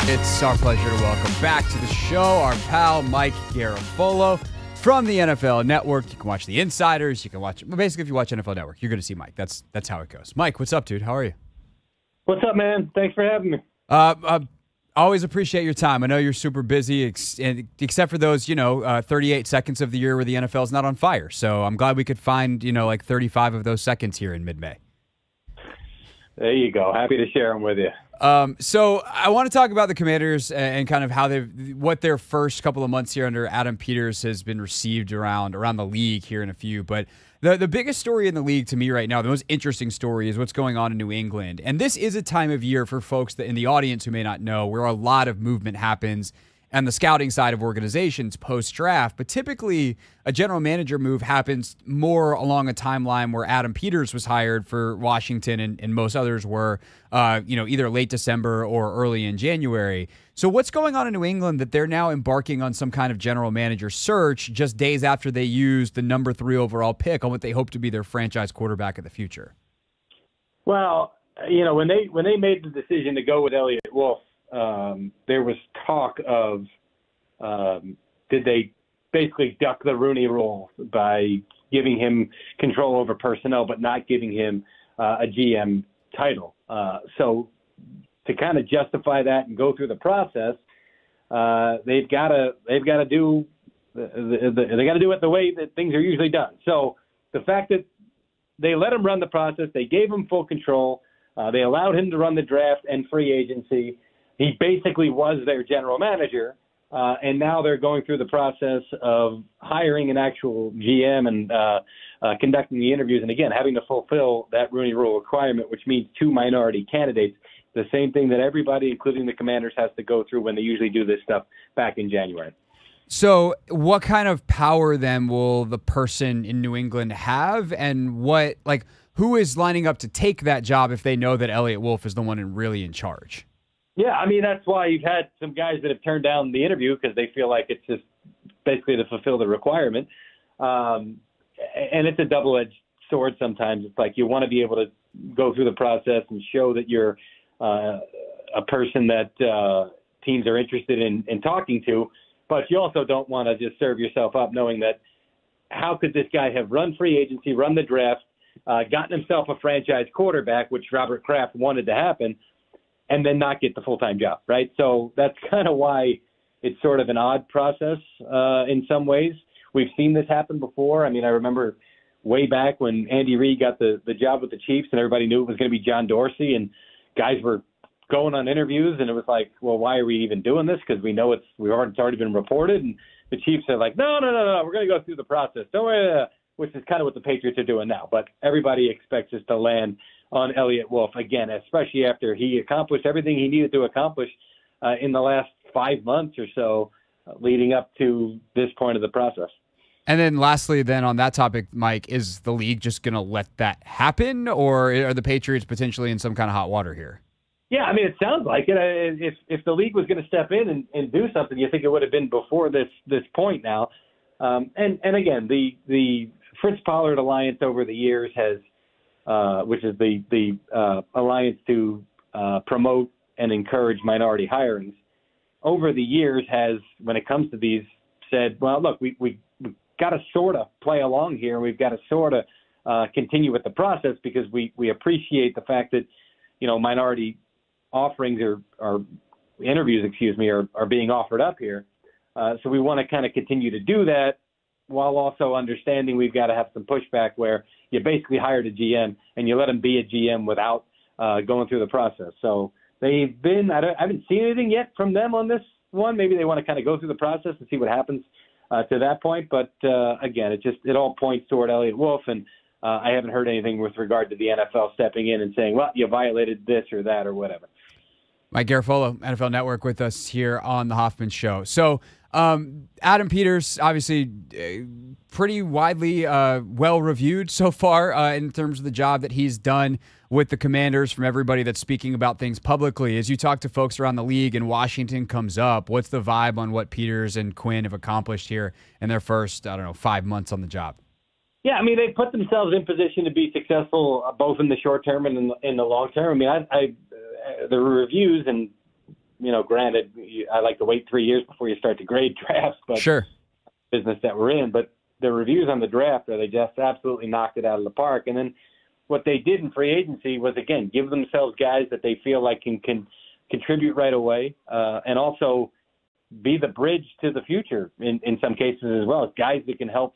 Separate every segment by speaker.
Speaker 1: It's our pleasure to welcome back to the show our pal Mike Garafolo from the NFL Network. You can watch The Insiders. You can watch, basically, if you watch NFL Network, you're going to see Mike. That's how it goes. Mike, what's up, dude? How are you?
Speaker 2: What's up, man? Thanks for having me.
Speaker 1: Always appreciate your time. I know you're super busy, except for those, 38 seconds of the year where the NFL is not on fire. So I'm glad we could find, like 35 of those seconds here in mid-May.
Speaker 2: There you go. Happy to share them with you.
Speaker 1: So I want to talk about the Commanders and kind of how what their first couple of months here under Adam Peters has been received around the league here in a few. But the biggest story in the league to me right now, the most interesting story, is what's going on in New England. And this is a time of year for folks that in the audience who may not know, where a lot of movement happens and the scouting side of organizations post-draft. But typically, a general manager move happens more along a timeline where Adam Peters was hired for Washington and most others were, either late December or early in January. So what's going on in New England that they're now embarking on some kind of general manager search just days after they used the number 3 overall pick on what they hope to be their franchise quarterback of the future?
Speaker 2: Well, when they made the decision to go with Elliott Wolf, there was talk of did they basically duck the Rooney Rule by giving him control over personnel but not giving him a GM title. So to kind of justify that and go through the process, they've got to do it the way that things are usually done. So the fact that they let him run the process, they gave him full control, they allowed him to run the draft and free agency. He basically was their general manager, and now they're going through the process of hiring an actual GM and conducting the interviews, and again, having to fulfill that Rooney Rule requirement, which means 2 minority candidates, the same thing that everybody, including the Commanders, has to go through when they usually do this stuff back in January.
Speaker 1: So what kind of power then will the person in New England have, and who is lining up to take that job if they know that Elliott Wolf is the one really in charge?
Speaker 2: Yeah, I mean, that's why you've had some guys that have turned down the interview because they feel like it's just basically to fulfill the requirement. And it's a double-edged sword sometimes. It's like you want to be able to go through the process and show that you're a person that teams are interested in talking to, but you also don't want to just serve yourself up knowing that how could this guy have run free agency, run the draft, gotten himself a franchise quarterback, which Robert Kraft wanted to happen, and then not get the full-time job, right? So that's kind of why it's sort of an odd process in some ways. We've seen this happen before. I mean, I remember way back when Andy Reid got the job with the Chiefs and everybody knew it was going to be John Dorsey, and guys were going on interviews, and it was like, well, why are we even doing this? Because we know it's already been reported, and the Chiefs are like, no, we're going to go through the process. Don't worry, which is kind of what the Patriots are doing now. But everybody expects us to land on Elliott Wolf again, especially after he accomplished everything he needed to accomplish in the last 5 months or so leading up to this point of the process.
Speaker 1: And then lastly, then on that topic, Mike, is the league just going to let that happen, or are the Patriots potentially in some kind of hot water here?
Speaker 2: Yeah, I mean, it sounds like it. If the league was going to step in and do something, you think it would have been before this point now. And again, the Fritz Pollard Alliance over the years has, which is the alliance to promote and encourage minority hirings, over the years has, when it comes to these, said, well, look, we got to sort of play along here, and we've got to sort of continue with the process because we appreciate the fact that, minority offerings or interviews, are being offered up here. So we want to kind of continue to do that while also understanding we've got to have some pushback where you basically hired a GM and you let him be a GM without going through the process. So they've been, I haven't seen anything yet from them on this one. Maybe they want to kind of go through the process and see what happens to that point. But again, it all points toward Elliott Wolf, and I haven't heard anything with regard to the NFL stepping in and saying, well, you violated this or that or whatever.
Speaker 1: Mike Garafolo, NFL Network, with us here on the Hoffman Show. So Adam Peters, obviously pretty widely well-reviewed so far in terms of the job that he's done with the Commanders from everybody that's speaking about things publicly. As you talk to folks around the league and Washington comes up, what's the vibe on what Peters and Quinn have accomplished here in their first, 5 months on the job?
Speaker 2: Yeah, I mean, they put themselves in position to be successful both in the short term and in the long term. I mean, the reviews and granted, I like to wait 3 years before you start to grade drafts, but
Speaker 1: Sure.
Speaker 2: business that we're in. But the reviews on the draft are they just absolutely knocked it out of the park. And then what they did in free agency was, again, give themselves guys that they feel like can contribute right away, and also be the bridge to the future in some cases as well. Guys that can help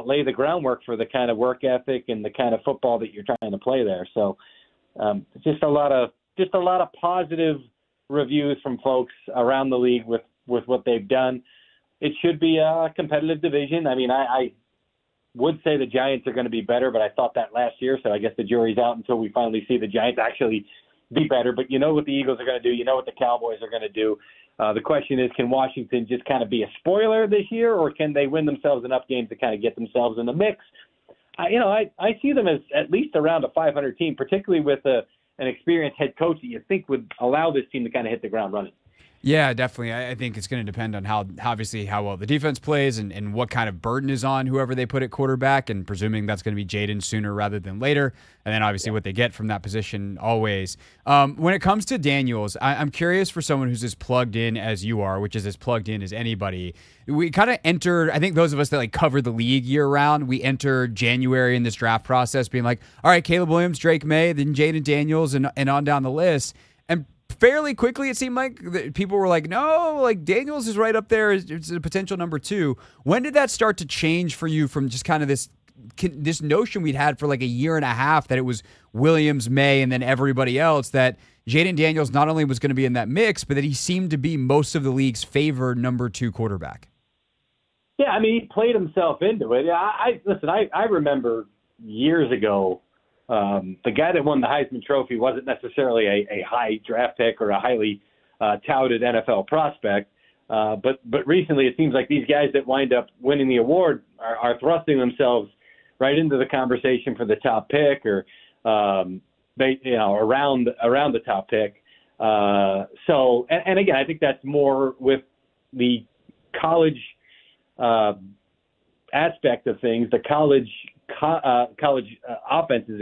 Speaker 2: lay the groundwork for the kind of work ethic and the kind of football that you're trying to play there. So just a lot of positive reviews from folks around the league with what they've done. It should be a competitive division. I mean, I would say the Giants are going to be better, but I thought that last year, so I guess the jury's out until we finally see the Giants actually be better. But you know what the Eagles are going to do. You know what the Cowboys are going to do. The question is, can Washington just kind of be a spoiler this year, or can they win themselves enough games to kind of get themselves in the mix? I see them as at least around a 500 team, particularly with an experienced head coach that you think would allow this team to kind of hit the ground running.
Speaker 1: Yeah, definitely. I think it's going to depend on how well the defense plays and what kind of burden is on whoever they put at quarterback, and presuming that's going to be Jayden sooner rather than later, and then obviously what they get from that position always. When it comes to Daniels, I'm curious for someone who's as plugged in as you are, which is as plugged in as anybody. We kind of entered, I think those of us that cover the league year round, we entered January in this draft process being like, all right, Caleb Williams, Drake May, then Jayden Daniels, and on down the list. And fairly quickly, it seemed like people were like, no, Daniels is right up there as a potential number 2. When did that start to change for you from just kind of this notion we'd had for a year and a half that it was Williams, May, and then everybody else, that Jayden Daniels not only was going to be in that mix, but that he seemed to be most of the league's favored number 2 quarterback?
Speaker 2: Yeah, I mean, he played himself into it. I remember years ago, the guy that won the Heisman Trophy wasn't necessarily a high draft pick or a highly touted NFL prospect, but recently it seems like these guys that wind up winning the award are thrusting themselves right into the conversation for the top pick, or around the top pick. So again, I think that's more with the college aspect of things, the college offenses,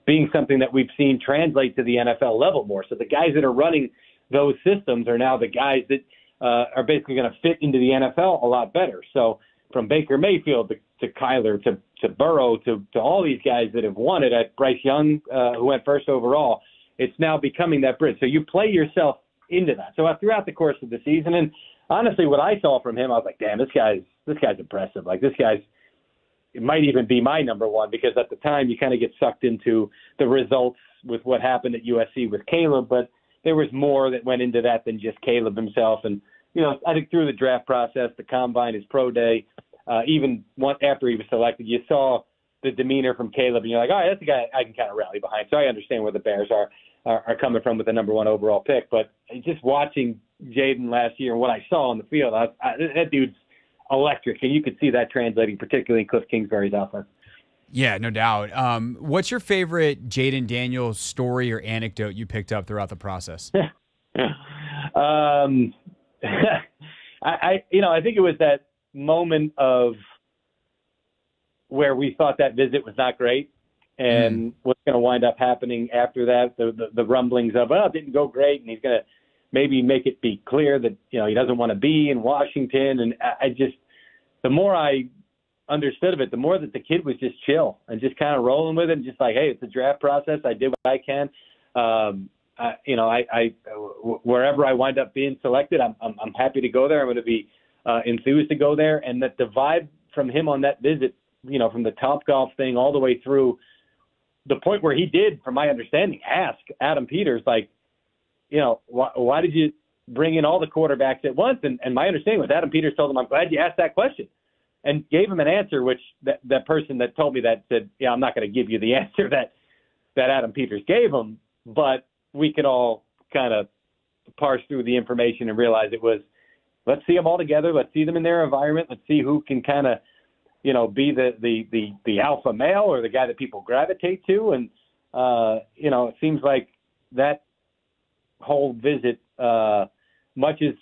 Speaker 2: being something that we've seen translate to the NFL level more. So the guys that are running those systems are now the guys that are basically going to fit into the NFL a lot better. So from Baker Mayfield to Kyler to Burrow to all these guys that have won it, at Bryce Young, who went first overall, it's now becoming that bridge. So you play yourself into that. So throughout the course of the season, and honestly, what I saw from him, I was like, damn, this guy's impressive. It might even be my number 1, because at the time you kind of get sucked into the results with what happened at USC with Caleb, but there was more that went into that than just Caleb himself. And, I think through the draft process, the combine, his pro day, even after he was selected, you saw the demeanor from Caleb, and you're like, all right, that's a guy I can kind of rally behind. So I understand where the Bears are coming from with the number 1 overall pick. But just watching Jayden last year and what I saw on the field, that dude's electric, and you could see that translating, particularly in Cliff Kingsbury's offense.
Speaker 1: Yeah, no doubt. What's your favorite Jayden Daniels story or anecdote you picked up throughout the process?
Speaker 2: I think it was that moment of where we thought that visit was not great, and what's going to wind up happening after that, the rumblings of, it didn't go great, and he's going to maybe make it be clear that, he doesn't want to be in Washington. And the more I understood of it, the more that the kid was just chill and just kind of rolling with it, and just like, hey, it's a draft process. I did what I can. Wherever I wind up being selected, I'm happy to go there. I'm going to be enthused to go there. And that the vibe from him on that visit, from the Topgolf thing all the way through the point where he did, from my understanding, ask Adam Peters, why did you bring in all the quarterbacks at once? And my understanding was Adam Peters told him, I'm glad you asked that question, and gave him an answer, which that person that told me that said, I'm not going to give you the answer that Adam Peters gave him, but we could all kind of parse through the information and realize it was, let's see them all together. Let's see them in their environment. Let's see who can kind of, be the alpha male or the guy that people gravitate to. And, it seems like that whole visit, much as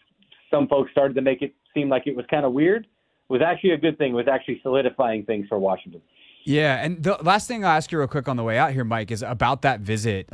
Speaker 2: some folks started to make it seem like it was kind of weird, was actually a good thing. It was actually solidifying things for Washington.
Speaker 1: Yeah, and the last thing I'll ask you real quick on the way out here, Mike, is about that visit.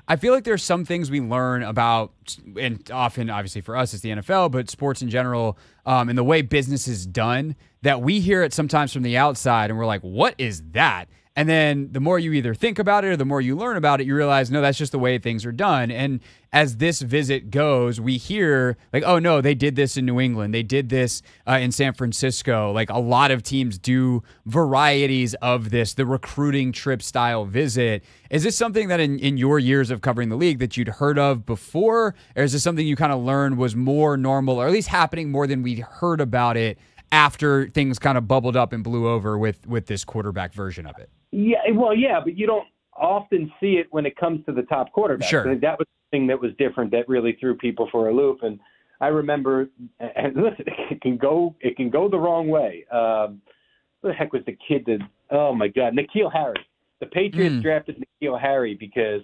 Speaker 1: I feel like there's some things we learn about, and often, obviously for us, it's the NFL, but sports in general, and the way business is done, that we hear it sometimes from the outside, and we're like, what is that? And then the more you either think about it or the more you learn about it, you realize, no, that's just the way things are done. And as this visit goes, we hear like, oh, no, they did this in New England. They did this in San Francisco. Like a lot of teams do varieties of this, the recruiting trip style visit. Is this something that in your years of covering the league that you'd heard of before? Or is this something you kind of learned was more normal or at least happening more than we'd heard about it after things kind of bubbled up and blew over with this quarterback version of it?
Speaker 2: Yeah, well, yeah, but you don't often see it when it comes to the top quarterback.
Speaker 1: Sure.
Speaker 2: So that was the thing that was different that really threw people for a loop. And I remember, and listen, it can go the wrong way. Who the heck was the kid that? Oh my God, N'Keal Harry. The Patriots drafted N'Keal Harry because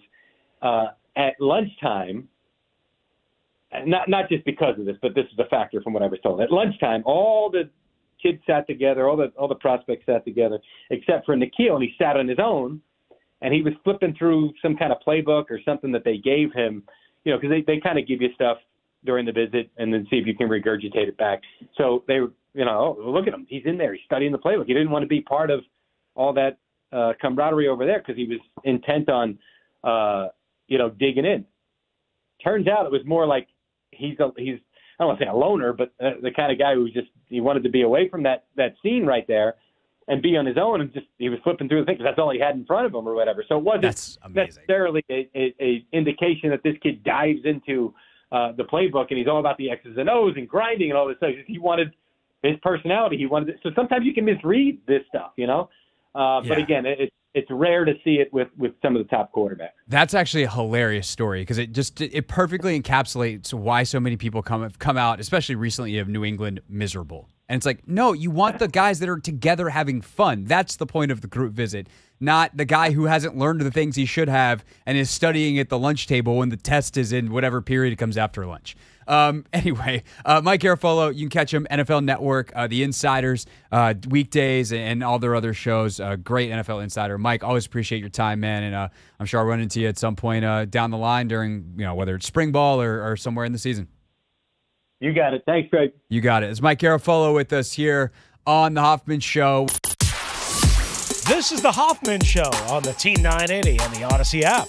Speaker 2: at lunchtime, not just because of this, but this is a factor from what I was told. At lunchtime, all the kids sat together, all the prospects sat together, except for N'Keal, and he sat on his own, and he was flipping through some kind of playbook or something that they gave him, because they kind of give you stuff during the visit and then see if you can regurgitate it back. So they were, oh, look at him. He's in there. He's studying the playbook. He didn't want to be part of all that camaraderie over there because he was intent on, digging in. Turns out it was more like he's I don't want to say a loner, but the kind of guy who he wanted to be away from that scene right there and be on his own, and he was flipping through the things because that's all he had in front of him or whatever. So it wasn't necessarily a indication that this kid dives into the playbook and he's all about the X's and O's and grinding and all this stuff. He wanted his personality. He wanted it. So sometimes you can misread this stuff, But again, it's rare to see it with some of the top quarterbacks.
Speaker 1: That's actually a hilarious story because it perfectly encapsulates why so many people come out, especially recently, of New England miserable. And it's like, no, you want the guys that are together having fun. That's the point of the group visit, not the guy who hasn't learned the things he should have and is studying at the lunch table when the test is in whatever period it comes after lunch. Anyway, Mike Garafolo, you can catch him, NFL Network, The Insiders, weekdays, and all their other shows. Great NFL insider. Mike, always appreciate your time, man, and I'm sure I'll run into you at some point down the line during, whether it's spring ball or somewhere in the season.
Speaker 2: You got it. Thanks, Greg.
Speaker 1: You got it. It's Mike Garafolo with us here on The Hoffman Show.
Speaker 3: This is The Hoffman Show on the Team 980 and the Odyssey app.